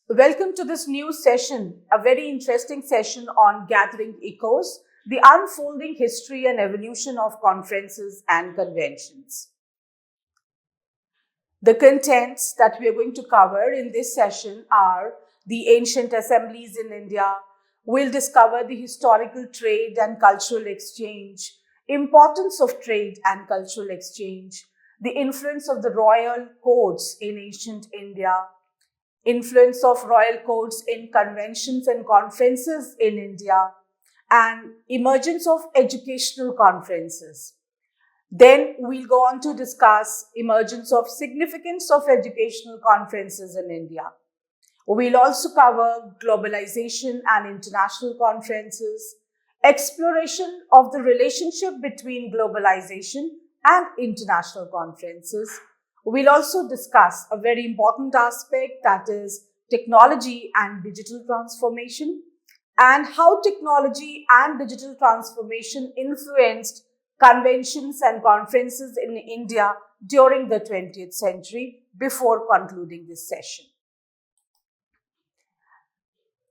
Welcome to this new session, a very interesting session on gathering echoes, the unfolding history and evolution of conferences and conventions. The contents that we are going to cover in this session are the ancient assemblies in India. We'll discover the historical trade and cultural exchange, importance of trade and cultural exchange, the influence of the royal codes in ancient India, influence of royal codes in conventions and conferences in India, and emergence of educational conferences. Then we'll go on to discuss emergence of significance of educational conferences in India. We'll also cover globalization and international conferences, exploration of the relationship between globalization and international conferences. We'll also discuss a very important aspect, that is technology and digital transformation, and how technology and digital transformation influenced conventions and conferences in India during the 20th century before concluding this session.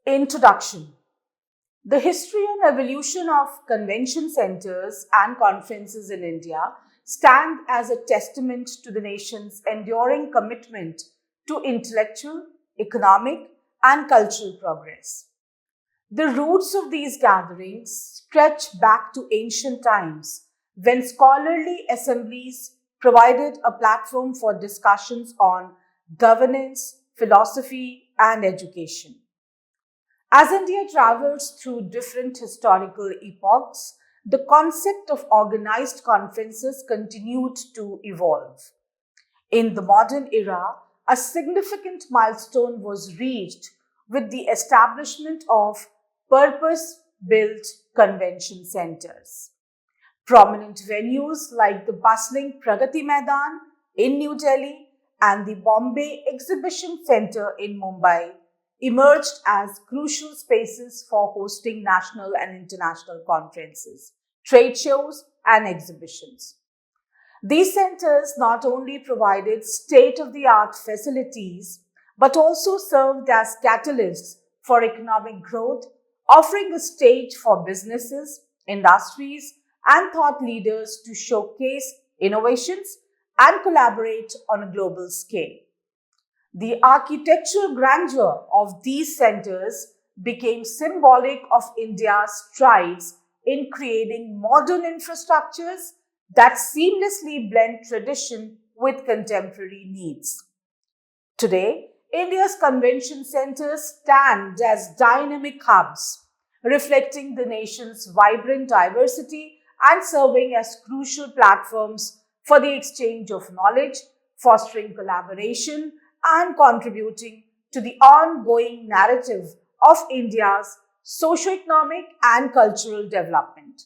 Introduction. The history and evolution of convention centers and conferences in India stand as a testament to the nation's enduring commitment to intellectual, economic, and cultural progress. The roots of these gatherings stretch back to ancient times when scholarly assemblies provided a platform for discussions on governance, philosophy, and education. As India travels through different historical epochs, the concept of organized conferences continued to evolve. In the modern era, a significant milestone was reached with the establishment of purpose-built convention centers. Prominent venues like the bustling Pragati Maidan in New Delhi and the Bombay Exhibition Center in Mumbai emerged as crucial spaces for hosting national and international conferences, trade shows, and exhibitions. These centers not only provided state-of-the-art facilities, but also served as catalysts for economic growth, offering a stage for businesses, industries, and thought leaders to showcase innovations and collaborate on a global scale. The architectural grandeur of these centers became symbolic of India's strides in creating modern infrastructures that seamlessly blend tradition with contemporary needs. Today, India's convention centers stand as dynamic hubs, reflecting the nation's vibrant diversity and serving as crucial platforms for the exchange of knowledge, fostering collaboration, and contributing to the ongoing narrative of India's socio-economic and cultural development.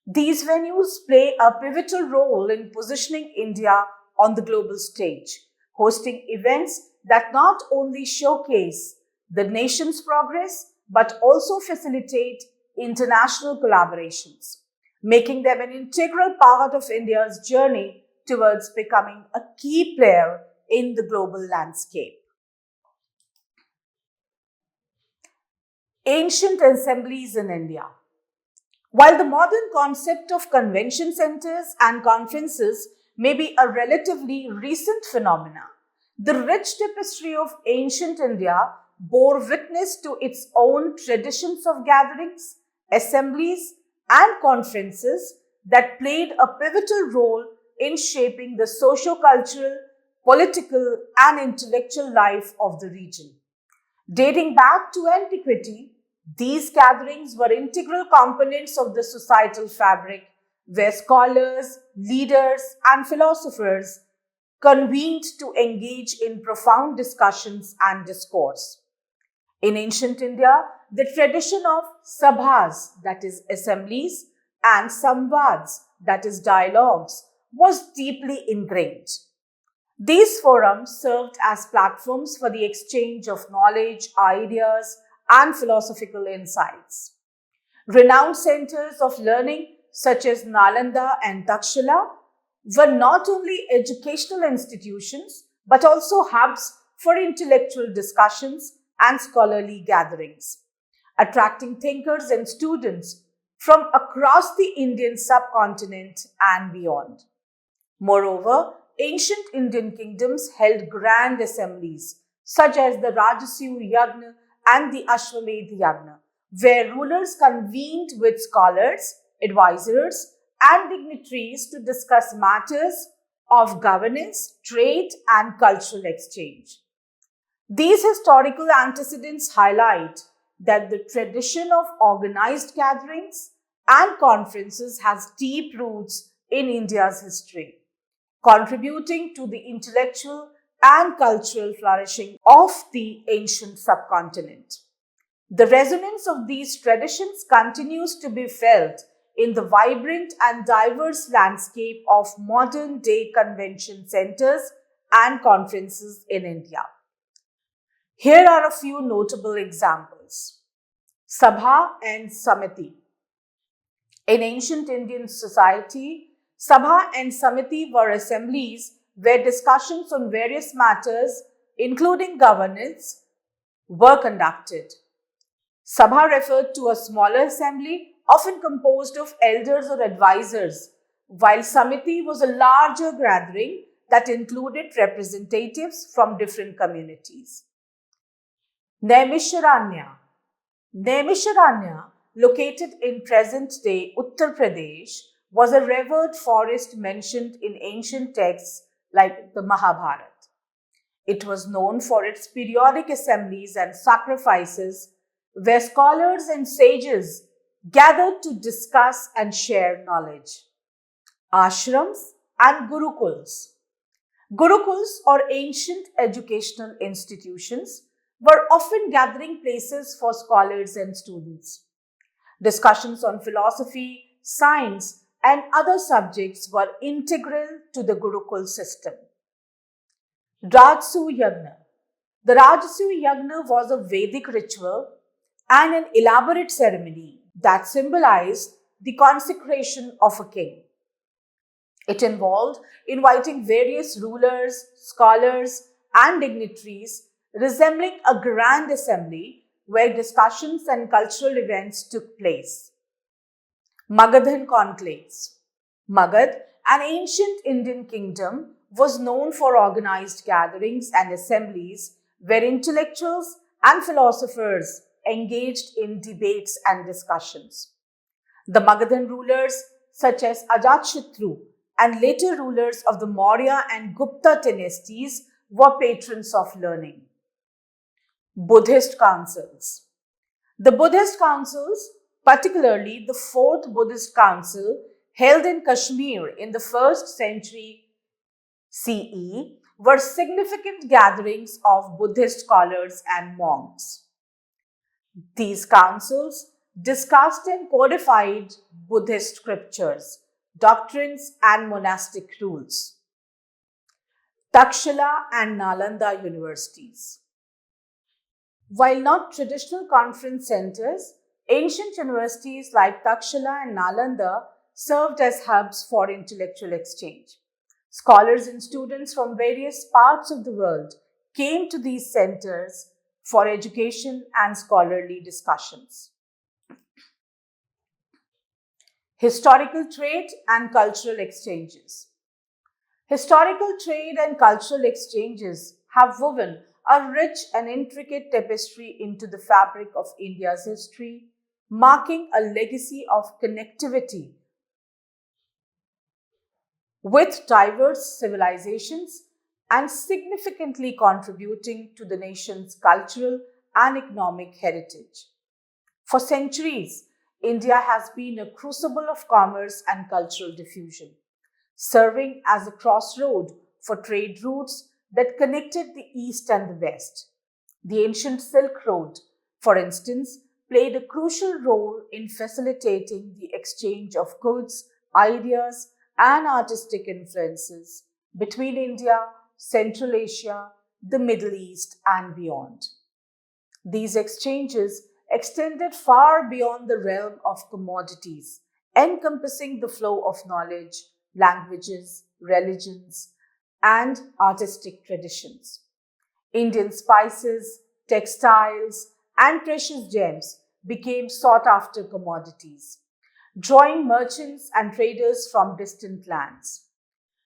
These venues play a pivotal role in positioning India on the global stage, hosting events that not only showcase the nation's progress but also facilitate international collaborations, making them an integral part of India's journey towards becoming a key player in the global landscape. Ancient assemblies in India. While the modern concept of convention centers and conferences may be a relatively recent phenomena, the rich tapestry of ancient India bore witness to its own traditions of gatherings, assemblies, and conferences that played a pivotal role in shaping the socio-cultural, political, and intellectual life of the region. Dating back to antiquity, these gatherings were integral components of the societal fabric where scholars, leaders, and philosophers convened to engage in profound discussions and discourse. In ancient India, the tradition of sabhas, that is assemblies, and samvads, that is dialogues, was deeply ingrained. These forums served as platforms for the exchange of knowledge, ideas, and philosophical insights. Renowned centers of learning such as Nalanda and Takshila were not only educational institutions but also hubs for intellectual discussions and scholarly gatherings, attracting thinkers and students from across the Indian subcontinent and beyond. Moreover, ancient Indian kingdoms held grand assemblies such as the Rajasuya Yagna and the Ashwamedh Yagna, where rulers convened with scholars, advisors, and dignitaries to discuss matters of governance, trade, and cultural exchange. These historical antecedents highlight that the tradition of organized gatherings and conferences has deep roots in India's history, contributing to the intellectual and cultural flourishing of the ancient subcontinent. The resonance of these traditions continues to be felt in the vibrant and diverse landscape of modern day convention centers and conferences in India. Here are a few notable examples. Sabha and Samiti. In ancient Indian society, Sabha and Samiti were assemblies where discussions on various matters, including governance, were conducted. Sabha referred to a smaller assembly, often composed of elders or advisors, while Samiti was a larger gathering that included representatives from different communities. Naimisharanya. Naimisharanya, located in present-day Uttar Pradesh, was a revered forest mentioned in ancient texts like the Mahabharata. It was known for its periodic assemblies and sacrifices where scholars and sages gathered to discuss and share knowledge. Ashrams and Gurukuls. Gurukuls, or ancient educational institutions, were often gathering places for scholars and students. Discussions on philosophy, science, and other subjects were integral to the Gurukul system. Rajasuya Yagna. The Rajasuya Yagna was a Vedic ritual and an elaborate ceremony that symbolized the consecration of a king. It involved inviting various rulers, scholars, and dignitaries, resembling a grand assembly where discussions and cultural events took place. Magadhan conclaves. Magad, an ancient Indian kingdom, was known for organized gatherings and assemblies where intellectuals and philosophers engaged in debates and discussions. The Magadhan rulers, such as Ajatashatru, and later rulers of the Maurya and Gupta dynasties, were patrons of learning. Buddhist councils. The Buddhist councils, particularly the Fourth Buddhist Council, held in Kashmir in the 1st century CE, were significant gatherings of Buddhist scholars and monks. These councils discussed and codified Buddhist scriptures, doctrines, and monastic rules. Takshila and Nalanda universities. While not traditional conference centers, ancient universities like Takshila and Nalanda served as hubs for intellectual exchange. Scholars and students from various parts of the world came to these centers for education and scholarly discussions. Historical trade and cultural exchanges. Historical trade and cultural exchanges have woven a rich and intricate tapestry into the fabric of India's history, marking a legacy of connectivity with diverse civilizations and significantly contributing to the nation's cultural and economic heritage. For centuries, India has been a crucible of commerce and cultural diffusion, serving as a crossroad for trade routes that connected the East and the West. The ancient Silk Road, for instance, played a crucial role in facilitating the exchange of goods, ideas, and artistic influences between India, Central Asia, the Middle East, and beyond. These exchanges extended far beyond the realm of commodities, encompassing the flow of knowledge, languages, religions, and artistic traditions. Indian spices, textiles, and precious gems became sought after commodities, drawing merchants and traders from distant lands.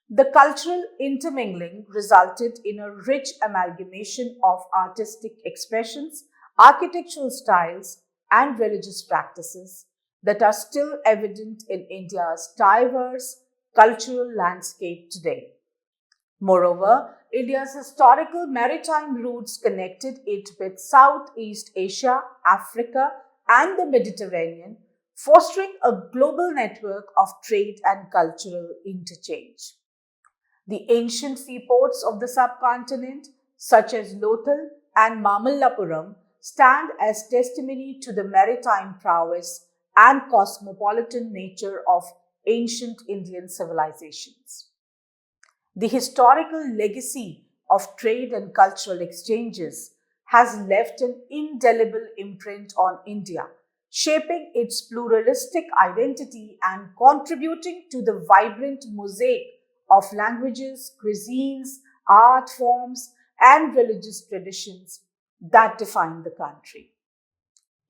The cultural intermingling resulted in a rich amalgamation of artistic expressions, architectural styles, and religious practices that are still evident in India's diverse cultural landscape today. Moreover, India's historical maritime routes connected it with Southeast Asia, Africa, and the Mediterranean, fostering a global network of trade and cultural interchange. The ancient seaports of the subcontinent, such as Lothal and Mamallapuram, stand as testimony to the maritime prowess and cosmopolitan nature of ancient Indian civilizations. The historical legacy of trade and cultural exchanges has left an indelible imprint on India, shaping its pluralistic identity and contributing to the vibrant mosaic of languages, cuisines, art forms, and religious traditions that define the country.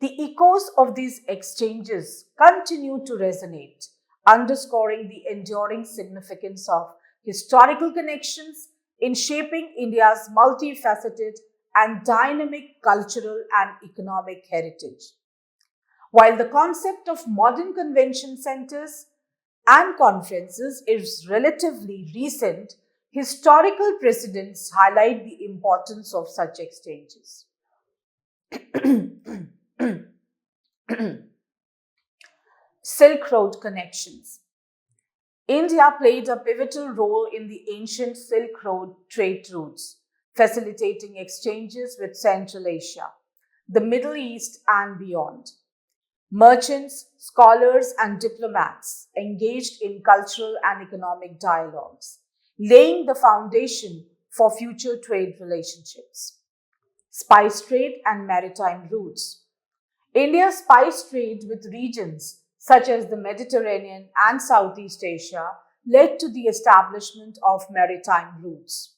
The echoes of these exchanges continue to resonate, underscoring the enduring significance of historical connections in shaping India's multifaceted and dynamic cultural and economic heritage. While the concept of modern convention centers and conferences is relatively recent, historical precedents highlight the importance of such exchanges. Silk Road connections. India played a pivotal role in the ancient Silk Road trade routes, facilitating exchanges with Central Asia, the Middle East, and beyond. Merchants, scholars, and diplomats engaged in cultural and economic dialogues, laying the foundation for future trade relationships. Spice trade and maritime routes. India's spice trade with regions such as the Mediterranean and Southeast Asia led to the establishment of maritime routes.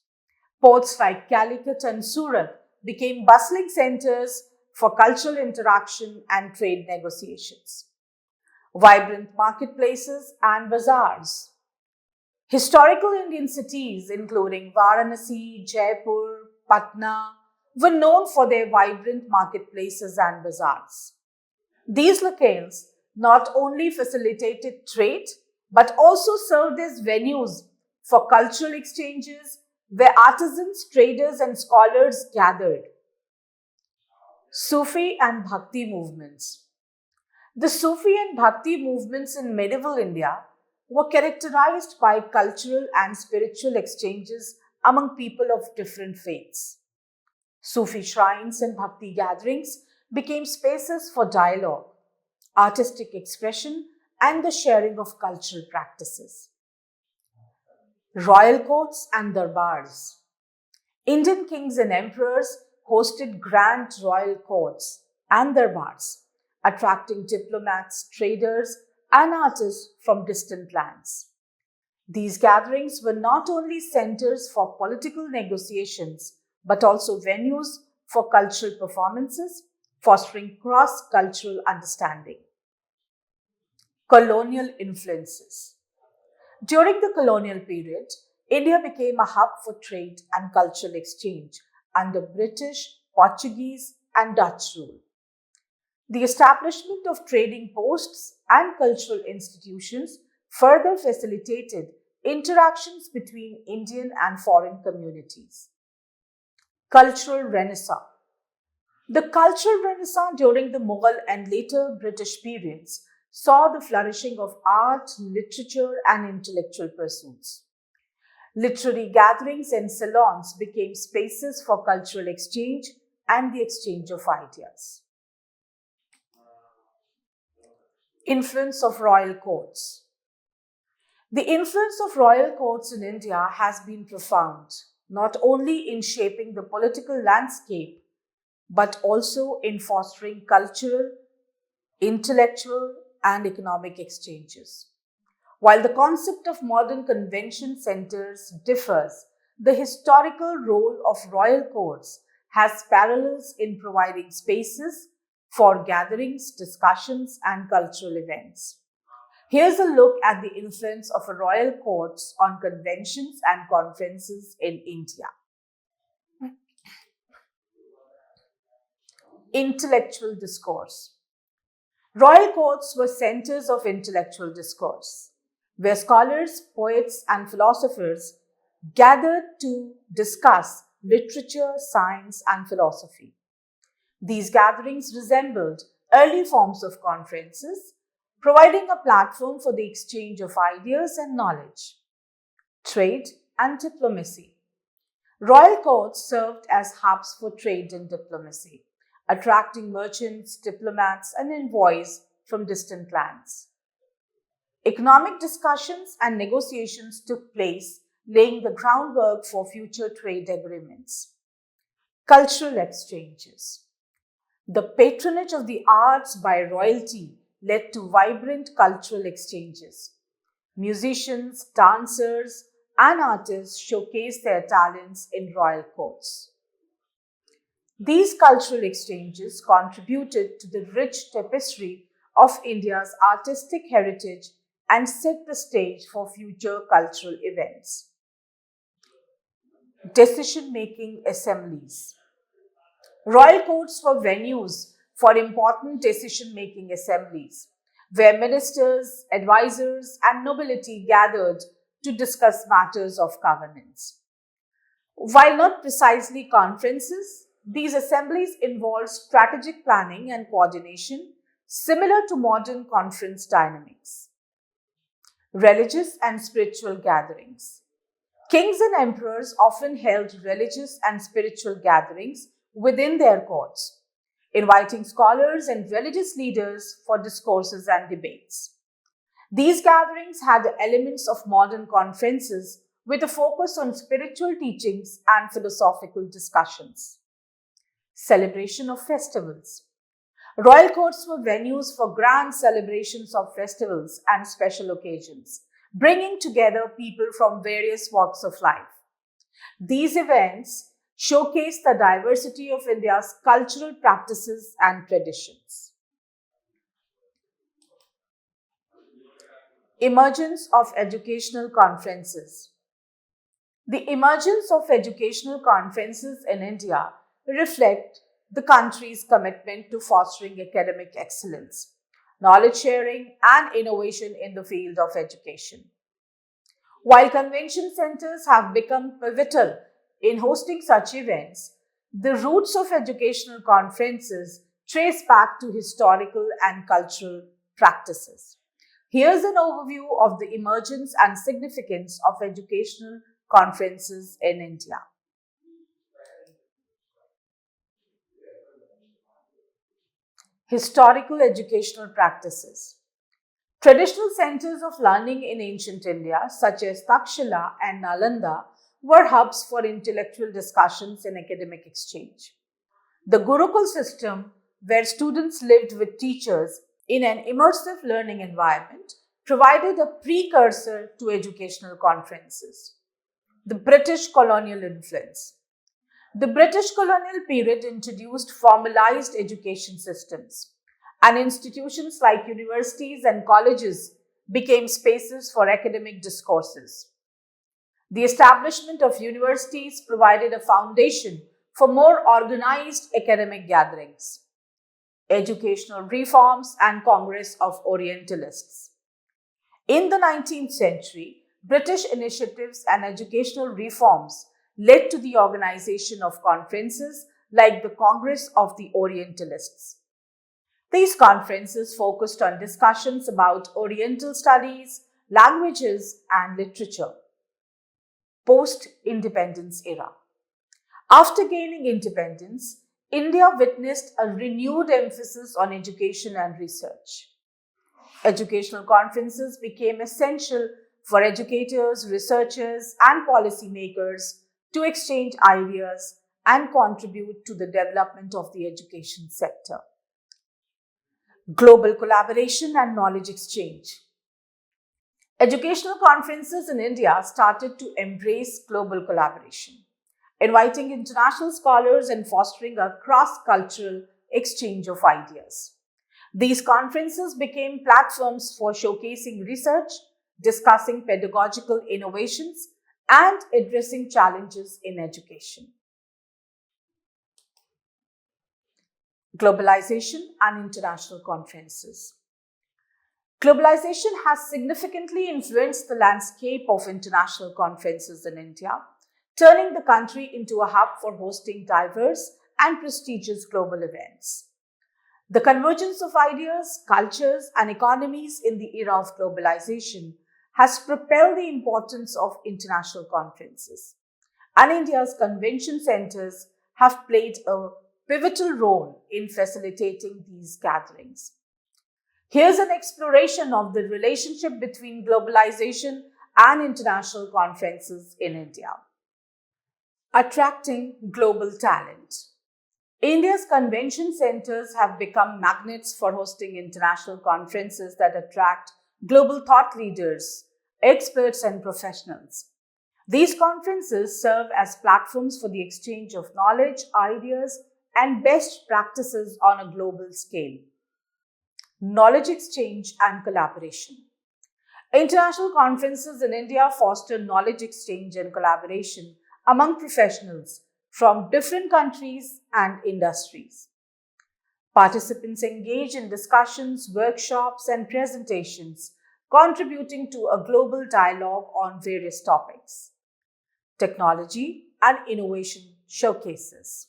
Ports like Calicut and Surat became bustling centers for cultural interaction and trade negotiations. Vibrant marketplaces and bazaars. Historical Indian cities, including Varanasi, Jaipur, Patna, were known for their vibrant marketplaces and bazaars. These locales not only facilitated trade but also served as venues for cultural exchanges where artisans, traders, and scholars gathered. Sufi and Bhakti movements. The Sufi and Bhakti movements in medieval India were characterized by cultural and spiritual exchanges among people of different faiths. Sufi shrines and Bhakti gatherings became spaces for dialogue, artistic expression, and the sharing of cultural practices. Royal courts and darbars. Indian kings and emperors hosted grand royal courts and darbars, attracting diplomats, traders, and artists from distant lands. These gatherings were not only centers for political negotiations but also venues for cultural performances, fostering cross cultural understanding. Colonial influences. During the colonial period, India became a hub for trade and cultural exchange under British, Portuguese, and Dutch rule. The establishment of trading posts and cultural institutions further facilitated interactions between Indian and foreign communities. Cultural Renaissance. The cultural renaissance during the Mughal and later British periods saw the flourishing of art, literature, and intellectual pursuits. Literary gatherings and salons became spaces for cultural exchange and the exchange of ideas. Influence of royal courts. The influence of royal courts in India has been profound, not only in shaping the political landscape, but also in fostering cultural, intellectual, and economic exchanges. While the concept of modern convention centers differs, the historical role of royal courts has parallels in providing spaces for gatherings, discussions, and cultural events. Here's a look at the influence of a royal courts on conventions and conferences in India. Intellectual discourse. Royal courts were centers of intellectual discourse, where scholars, poets, and philosophers gathered to discuss literature, science, and philosophy. These gatherings resembled early forms of conferences, providing a platform for the exchange of ideas and knowledge. Trade and diplomacy. Royal courts served as hubs for trade and diplomacy, attracting merchants, diplomats, and envoys from distant lands. Economic discussions and negotiations took place, laying the groundwork for future trade agreements. Cultural exchanges. The patronage of the arts by royalty led to vibrant cultural exchanges. Musicians, dancers, and artists showcased their talents in royal courts. These cultural exchanges contributed to the rich tapestry of India's artistic heritage and set the stage for future cultural events. Decision-making assemblies. Royal courts were venues for important decision-making assemblies, where ministers, advisors, and nobility gathered to discuss matters of governance. While not precisely conferences, these assemblies involved strategic planning and coordination similar to modern conference dynamics. Religious and spiritual gatherings. Kings and emperors often held religious and spiritual gatherings within their courts, inviting scholars and religious leaders for discourses and debates. These gatherings had elements of modern conferences with a focus on spiritual teachings and philosophical discussions. Celebration of festivals. Royal courts were venues for grand celebrations of festivals and special occasions, bringing together people from various walks of life. These events showcase the diversity of India's cultural practices and traditions. Emergence of educational conferences. The emergence of educational conferences in India reflect the country's commitment to fostering academic excellence, knowledge sharing, and innovation in the field of education. While convention centers have become pivotal in hosting such events, the roots of educational conferences trace back to historical and cultural practices. Here's an overview of the emergence and significance of educational conferences in India. Historical educational practices. Traditional centers of learning in ancient India, such as Takshila and Nalanda, were hubs for intellectual discussions and academic exchange. The Gurukul system, where students lived with teachers in an immersive learning environment, provided a precursor to educational conferences. The British colonial influence. The British colonial period introduced formalized education systems, and institutions like universities and colleges became spaces for academic discourses. The establishment of universities provided a foundation for more organized academic gatherings. Educational reforms and Congress of Orientalists. In the 19th century, British initiatives and educational reforms led to the organization of conferences like the Congress of the Orientalists. These conferences focused on discussions about Oriental studies, languages, and literature. Post-independence era. After gaining independence, India witnessed a renewed emphasis on education and research. Educational conferences became essential for educators, researchers, and policymakers to exchange ideas and contribute to the development of the education sector. Global collaboration and knowledge exchange. Educational conferences in India started to embrace global collaboration, inviting international scholars and fostering a cross cultural exchange of ideas. These conferences became platforms for showcasing research, discussing pedagogical innovations, and addressing challenges in education. Globalization and international conferences. Globalization has significantly influenced the landscape of international conferences in India, turning the country into a hub for hosting diverse and prestigious global events. The convergence of ideas, cultures, and economies in the era of globalization has propelled the importance of international conferences. And India's convention centers have played a pivotal role in facilitating these gatherings. Here's an exploration of the relationship between globalization and international conferences in India. Attracting global talent. India's convention centers have become magnets for hosting international conferences that attract global thought leaders, experts, and professionals. These conferences serve as platforms for the exchange of knowledge, ideas, and best practices on a global scale. Knowledge exchange and collaboration. International conferences in India foster knowledge exchange and collaboration among professionals from different countries and industries. Participants engage in discussions, workshops, and presentations, contributing to a global dialogue on various topics. Technology and innovation showcases.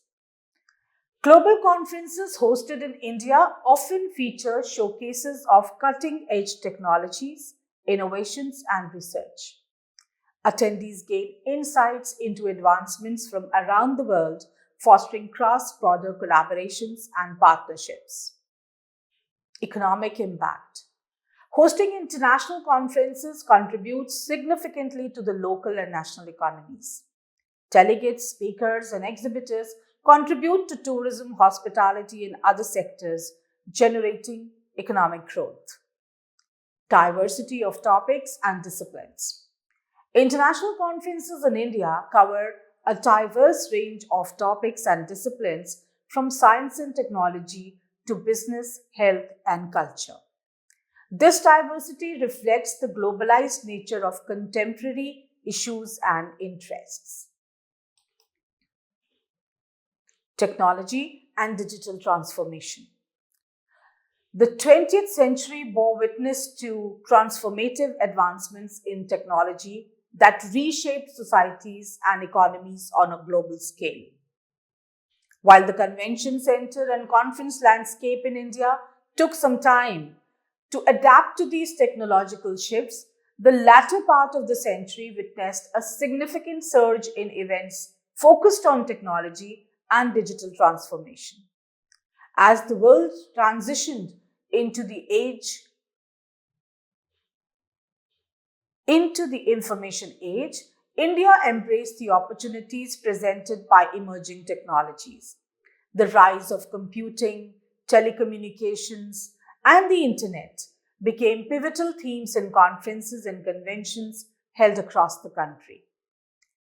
Global conferences hosted in India often feature showcases of cutting edge technologies, innovations, and research. Attendees gain insights into advancements from around the world, fostering cross border collaborations and partnerships. Economic impact. Hosting international conferences contributes significantly to the local and national economies. Delegates, speakers, and exhibitors contribute to tourism, hospitality, and other sectors, generating economic growth. Diversity of topics and disciplines. International conferences in India cover a diverse range of topics and disciplines from science and technology to business, health, and culture. This diversity reflects the globalized nature of contemporary issues and interests. Technology and digital transformation. The 20th century bore witness to transformative advancements in technology that reshaped societies and economies on a global scale. While the convention center and conference landscape in India took some time to adapt to these technological shifts, the latter part of the century witnessed a significant surge in events focused on technology and digital transformation. As the world transitioned into the information age, India embraced the opportunities presented by emerging technologies. The rise of computing, telecommunications, and the internet became pivotal themes in conferences and conventions held across the country.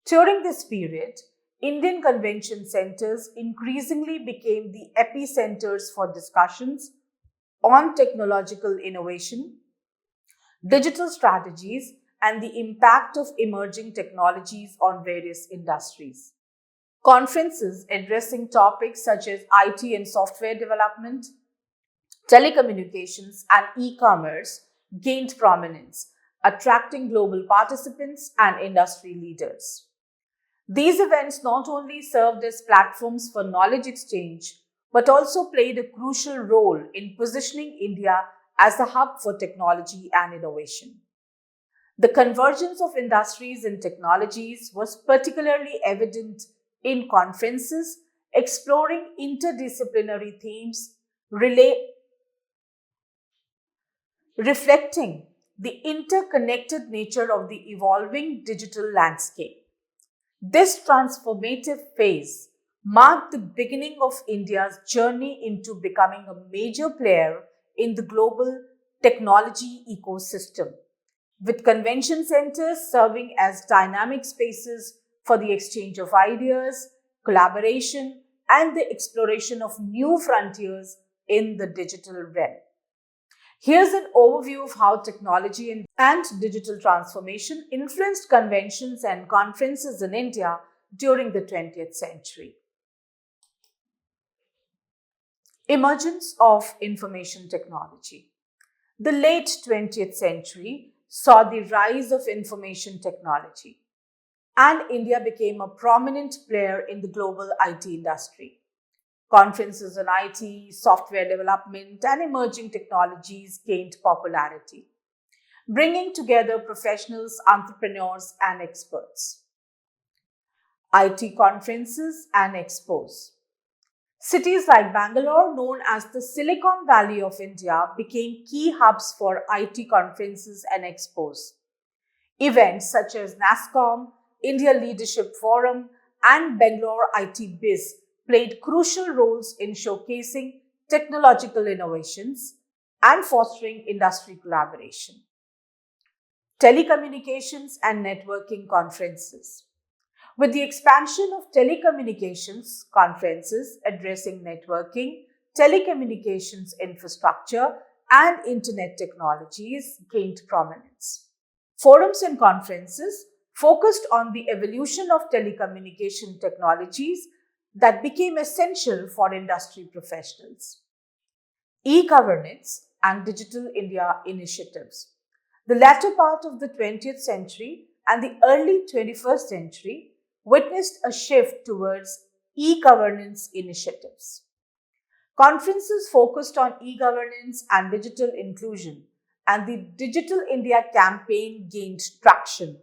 During this period, Indian convention centers increasingly became the epicenters for discussions on technological innovation, digital strategies, and the impact of emerging technologies on various industries. Conferences addressing topics such as IT and software development, telecommunications, and e-commerce gained prominence, attracting global participants and industry leaders. These events not only served as platforms for knowledge exchange, but also played a crucial role in positioning India as a hub for technology and innovation. The convergence of industries and technologies was particularly evident in conferences exploring interdisciplinary themes reflecting the interconnected nature of the evolving digital landscape. This transformative phase marked the beginning of India's journey into becoming a major player in the global technology ecosystem. with convention centers serving as dynamic spaces for the exchange of ideas, collaboration, and the exploration of new frontiers in the digital realm. Here's an overview of how technology and digital transformation influenced conventions and conferences in India during the 20th century. Emergence of information technology. The late 20th century saw the rise of information technology, and India became a prominent player in the global IT industry. Conferences on IT, software development, and emerging technologies gained popularity, bringing together professionals, entrepreneurs, and experts. IT conferences and expos. Cities like Bangalore, known as the Silicon Valley of India, became key hubs for IT conferences and expos. Events such as NASSCOM, India Leadership Forum, and Bangalore IT Biz played crucial roles in showcasing technological innovations and fostering industry collaboration. Telecommunications and networking conferences. With the expansion of telecommunications conferences addressing networking, telecommunications infrastructure, and internet technologies gained prominence. Forums and conferences focused on the evolution of telecommunication technologies that became essential for industry professionals. E-governance and Digital India initiatives. The latter part of the 20th century and the early 21st century witnessed a shift towards e-governance initiatives. Conferences focused on e-governance and digital inclusion, and the Digital India campaign gained traction,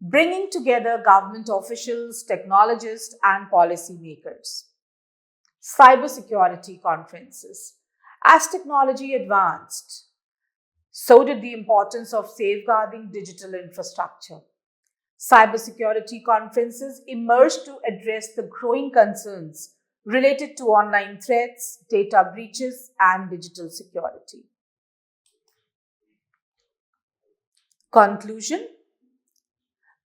bringing together government officials, technologists, and policymakers. Cybersecurity conferences. As technology advanced, so did the importance of safeguarding digital infrastructure. Cybersecurity conferences emerged to address the growing concerns related to online threats, data breaches, and digital security. Conclusion.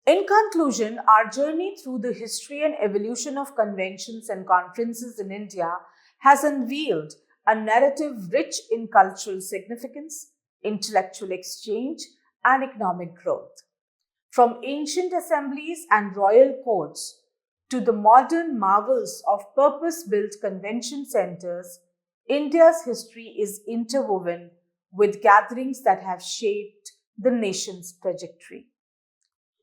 In conclusion, our journey through the history and evolution of conventions and conferences in India has unveiled a narrative rich in cultural significance, intellectual exchange, and economic growth. From ancient assemblies and royal courts to the modern marvels of purpose-built convention centers, India's history is interwoven with gatherings that have shaped the nation's trajectory.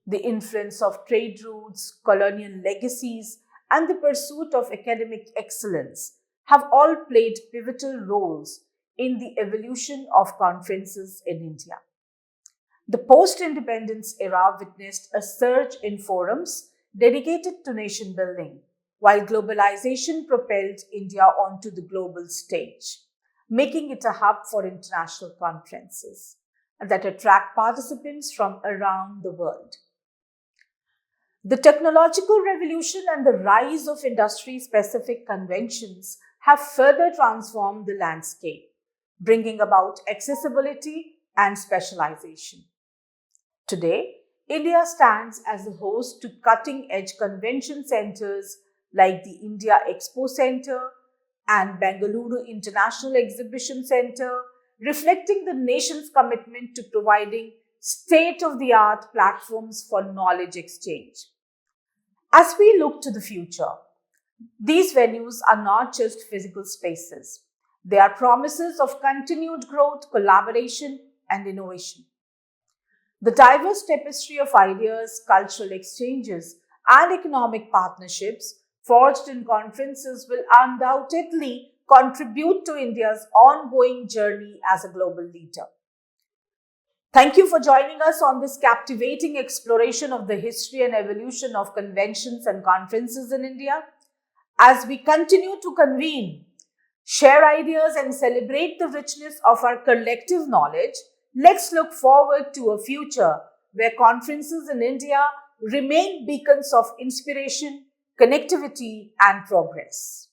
The influence of trade routes, colonial legacies, and the pursuit of academic excellence have all played pivotal roles in the evolution of conferences in India. The post-independence era witnessed a surge in forums dedicated to nation building, while globalization propelled India onto the global stage, making it a hub for international conferences that attract participants from around the world. The technological revolution and the rise of industry-specific conventions have further transformed the landscape, bringing about accessibility and specialization. Today, India stands as a host to cutting-edge convention centers like the India Expo Center and Bengaluru International Exhibition Center, reflecting the nation's commitment to providing state-of-the-art platforms for knowledge exchange. As we look to the future, these venues are not just physical spaces. They are promises of continued growth, collaboration, and innovation. The diverse tapestry of ideas, cultural exchanges, and economic partnerships forged in conferences will undoubtedly contribute to India's ongoing journey as a global leader. Thank you for joining us on this captivating exploration of the history and evolution of conventions and conferences in India. As we continue to convene, share ideas, and celebrate the richness of our collective knowledge, let's look forward to a future where conferences in India remain beacons of inspiration, connectivity, and progress.